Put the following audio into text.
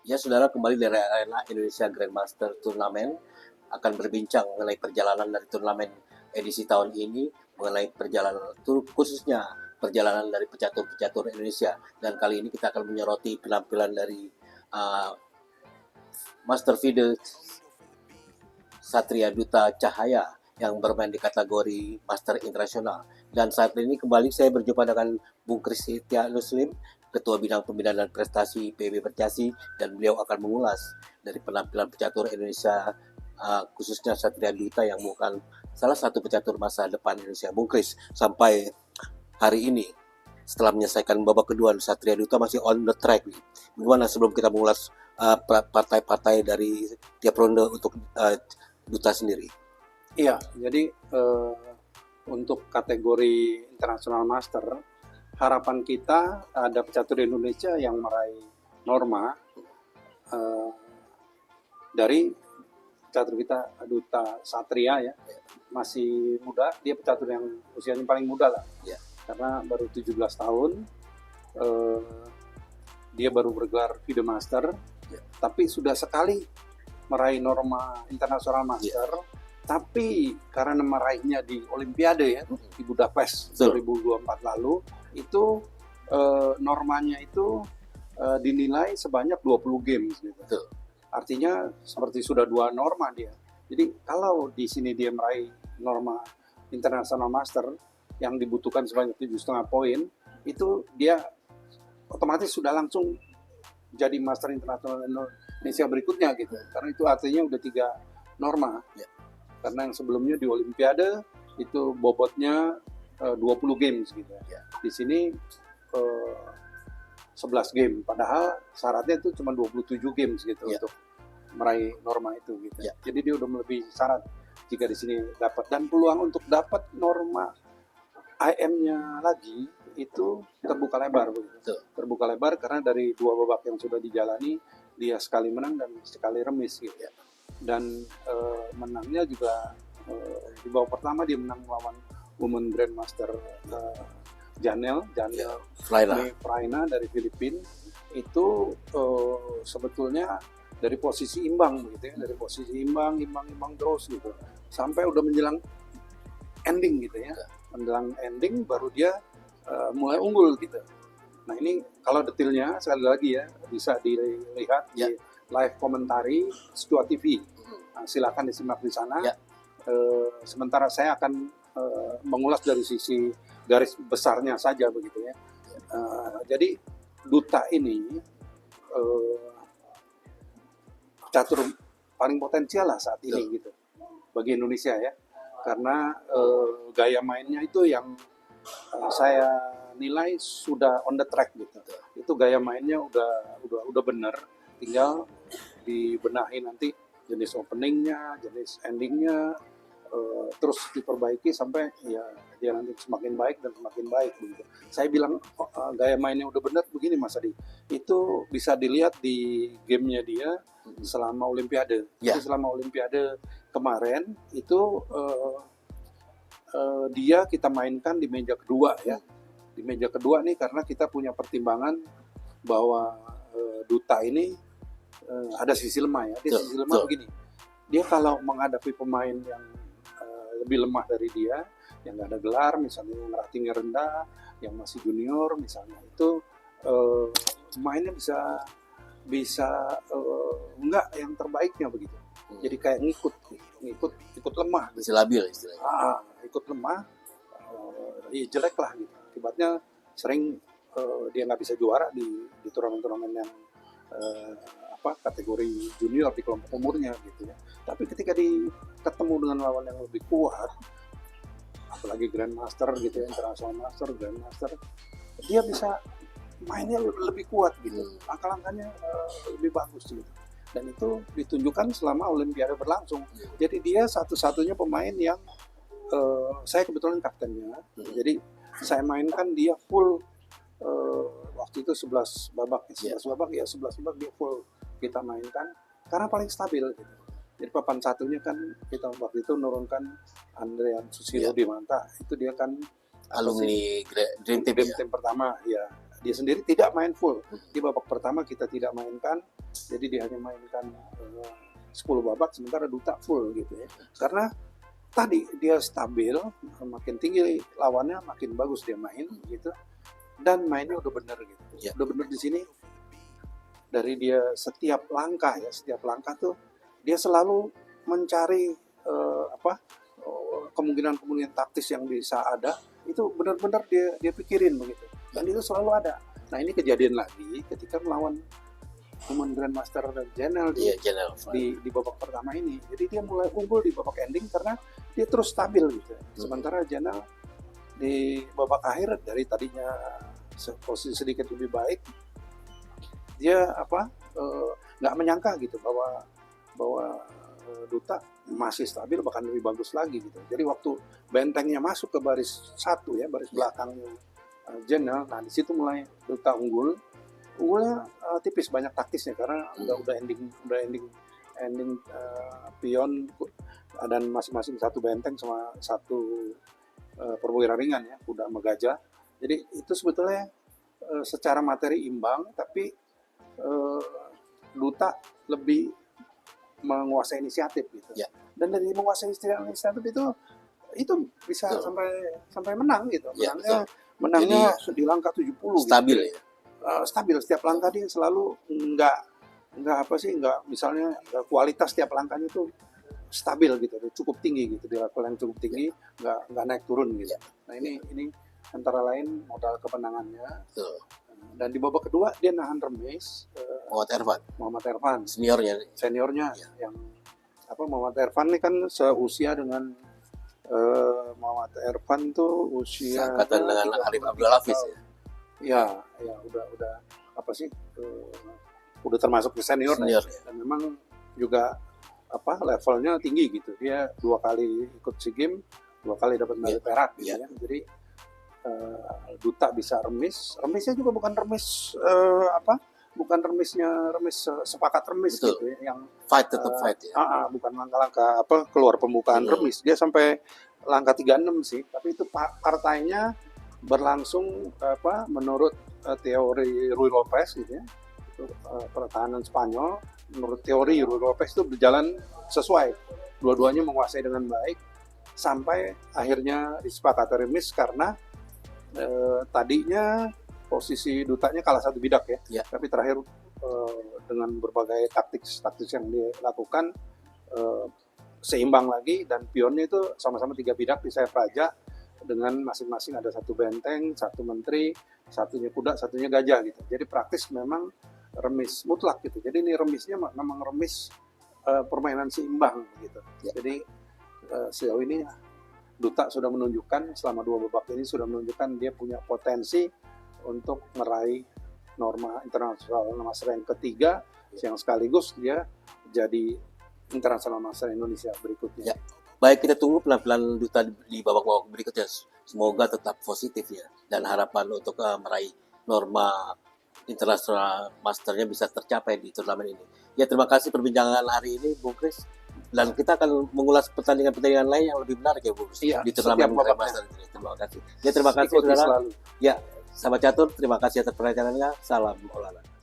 Ya, saudara, kembali dari arena Indonesia Grandmaster Tournament akan berbincang mengenai perjalanan dari turnamen edisi tahun ini, mengenai perjalanan khususnya perjalanan dari pecatur-pecatur Indonesia. Dan kali ini kita akan menyoroti penampilan dari Master FIDE Satria Duta Cahaya yang bermain di kategori Master Internasional. Dan saat ini kembali saya berjumpa dengan Bung Kris Setia Muslim, Ketua Bidang Pembinaan dan Prestasi PB Percasi, dan beliau akan mengulas dari penampilan pecatur Indonesia, khususnya Satria Duta yang merupakan salah satu pecatur masa depan Indonesia. Bung Kris, sampai hari ini setelah menyelesaikan babak kedua, Satria Duta masih on the track. Bagaimana sebelum kita mengulas partai-partai dari tiap ronde untuk Duta sendiri? Iya, jadi untuk kategori International Master, harapan kita ada pecatur Indonesia yang meraih norma dari pecatur kita Duta Satria ya, masih muda, dia pecatur yang usianya paling muda lah, ya. Karena baru 17 tahun, dia baru bergelar FIDE Master, ya. Tapi sudah sekali meraih norma International Master, ya. Tapi karena meraihnya di Olimpiade ya, di Budapest 2024 lalu, itu normanya itu dinilai sebanyak 20 games gitu. Artinya seperti sudah 2 norma dia. Jadi kalau di sini dia meraih norma International Master yang dibutuhkan sebanyak 7,5 poin, itu dia otomatis sudah langsung jadi Master International Indonesia berikutnya gitu. Karena itu artinya udah 3 norma. Ya. Karena yang sebelumnya di Olimpiade itu bobotnya 20 games gitu. Ya. Di sini 11 game. Padahal syaratnya itu cuma 27 games gitu, ya, untuk meraih norma itu gitu. Ya. Jadi dia udah melebihi syarat jika di sini dapat, dan peluang untuk dapat norma IM-nya lagi itu terbuka lebar begitu. Terbuka lebar karena dari 2 babak yang sudah dijalani dia sekali menang dan sekali remis gitu ya. Dan menangnya juga di babak pertama dia menang melawan Women Grandmaster Janelle Fraina dari Filipina. Itu sebetulnya dari posisi imbang begitu ya, dari posisi imbang terus gitu sampai udah menjelang ending gitu ya. Menjelang ending baru dia mulai unggul gitu. Nah ini kalau detailnya sekali lagi ya bisa dilihat di live komentari Stua TV. Nah, silakan disimak di sana. Ya. Sementara saya akan mengulas dari sisi garis besarnya saja begitu ya. Jadi Duta ini catur paling potensial lah saat ini gitu bagi Indonesia ya. Karena gaya mainnya itu yang saya nilai sudah on the track gitu. Itu gaya mainnya udah benar, tinggal dibenahi nanti jenis openingnya, jenis endingnya, terus diperbaiki sampai ya dia nanti semakin baik dan semakin baik begitu. Saya bilang gaya mainnya udah benar begini Mas Adi. Itu bisa dilihat di gamenya dia selama Olimpiade. Jadi selama Olimpiade kemarin itu dia kita mainkan di meja kedua ya. Di meja kedua nih karena kita punya pertimbangan bahwa Duta ini ada sisi lemah ya. Dia sisi lemah begini. Dia kalau menghadapi pemain yang lebih lemah dari dia, yang nggak ada gelar, misalnya yang ratingnya rendah, yang masih junior misalnya, itu mainnya bisa enggak yang terbaiknya begitu. Jadi kayak ngikut lemah. Masih labil istilahnya. Ikut lemah, ya jelek lah gitu. Akibatnya sering dia nggak bisa juara di turnamen-turnamen yang kategori junior di kelompok umurnya gitu ya. Tapi ketika ketemu dengan lawan yang lebih kuat, apalagi Grandmaster gitu ya, International Master, Grandmaster, dia bisa mainnya lebih kuat gitu, langkah-langkahnya lebih bagus gitu. Dan itu ditunjukkan selama Olimpiade berlangsung. Jadi dia satu-satunya pemain yang saya kebetulan kaptennya, jadi saya mainkan dia full waktu itu 11 babak dia full kita mainkan karena paling stabil gitu. Jadi papan satunya kan kita waktu itu menurunkan Andrean Susilo di Manta, itu dia kan alumni Dream Team pertama ya, dia sendiri tidak main full. Di babak pertama kita tidak mainkan, jadi dia hanya mainkan 10 babak, sementara Duta full gitu ya. Karena tadi dia stabil, makin tinggi lawannya makin bagus dia main gitu, dan mainnya udah bener gitu. Udah bener di sini dari dia setiap langkah tuh dia selalu mencari kemungkinan taktis yang bisa ada, itu benar-benar dia pikirin begitu, dan itu selalu ada. Nah ini kejadian lagi ketika melawan Women Grandmaster Janelle di babak pertama ini. Jadi dia mulai unggul di babak ending karena dia terus stabil gitu. Sementara Janelle di babak akhir dari tadinya posisi sedikit lebih baik, dia nggak menyangka gitu bahwa Duta masih stabil, bahkan lebih bagus lagi gitu. Jadi waktu bentengnya masuk ke baris satu ya, baris belakangnya Janelle, nah di situ mulai Duta unggulnya tipis, banyak taktisnya karena udah ending pion dan masing-masing satu benteng sama satu perwira ringan ya, kuda sama gajah. Jadi itu sebetulnya secara materi imbang, tapi Duta lebih menguasai inisiatif gitu. Dan dari menguasai inisiatif itu bisa sampai menang gitu. Menangnya di langkah 70 stabil gitu. Stabil setiap langkah, dia selalu enggak misalnya kualitas setiap langkahnya itu stabil gitu, cukup tinggi gitu, di level yang cukup tinggi, enggak naik turun gitu. Nah ini antara lain modal kemenangannya. Dan di babak kedua dia nahan remis Muhammad Ervan seniornya yang Muhammad Ervan ini kan seusia dengan Muhammad Ervan tuh usia angkatan dengan Arif Abdul Hafiz ya udah udah termasuk senior ya. Dan memang juga levelnya tinggi gitu, dia 2 kali ikut SEA Games, 2 kali dapat medali perak gitu ya. Jadi Duta bisa remisnya juga bukan remis sepakat remis gitu ya, yang tetap fight ya. Bukan langkah-langkah keluar pembukaan remis, dia sampai langkah 36 sih, tapi itu partainya berlangsung menurut teori Ruy Lopez gitu ya, pertahanan Spanyol. Menurut teori Ruy Lopez itu berjalan sesuai, dua-duanya menguasai dengan baik sampai akhirnya disepakati remis karena tadinya posisi Dutanya kalah 1 bidak ya. Tapi terakhir dengan berbagai taktik yang dia lakukan seimbang lagi, dan pionnya itu sama-sama 3 bidak di sayap raja dengan masing-masing ada 1 benteng, 1 menteri, satunya kuda, satunya gajah gitu. Jadi praktis memang remis mutlak gitu. Jadi ini remisnya memang remis permainan seimbang gitu. Jadi sejauh ini Duta sudah menunjukkan selama 2 babak ini dia punya potensi untuk meraih norma internasional master yang ketiga, yang sekaligus dia jadi internasional master Indonesia berikutnya. Baik, kita tunggu pelan-pelan Duta di babak-babak berikutnya. Semoga tetap positif ya, dan harapan untuk meraih norma internasional masternya bisa tercapai di turnamen ini. Ya, terima kasih perbincangan hari ini, Bung Kris. Dan kita akan mengulas pertandingan-pertandingan lain yang lebih menarik ya, Bung Kris, di turnamen Grandmaster ini. Terima kasih. Ya, terima kasih saudara. Ya, sahabat catur, terima kasih atas perhatiannya. Salam olahraga.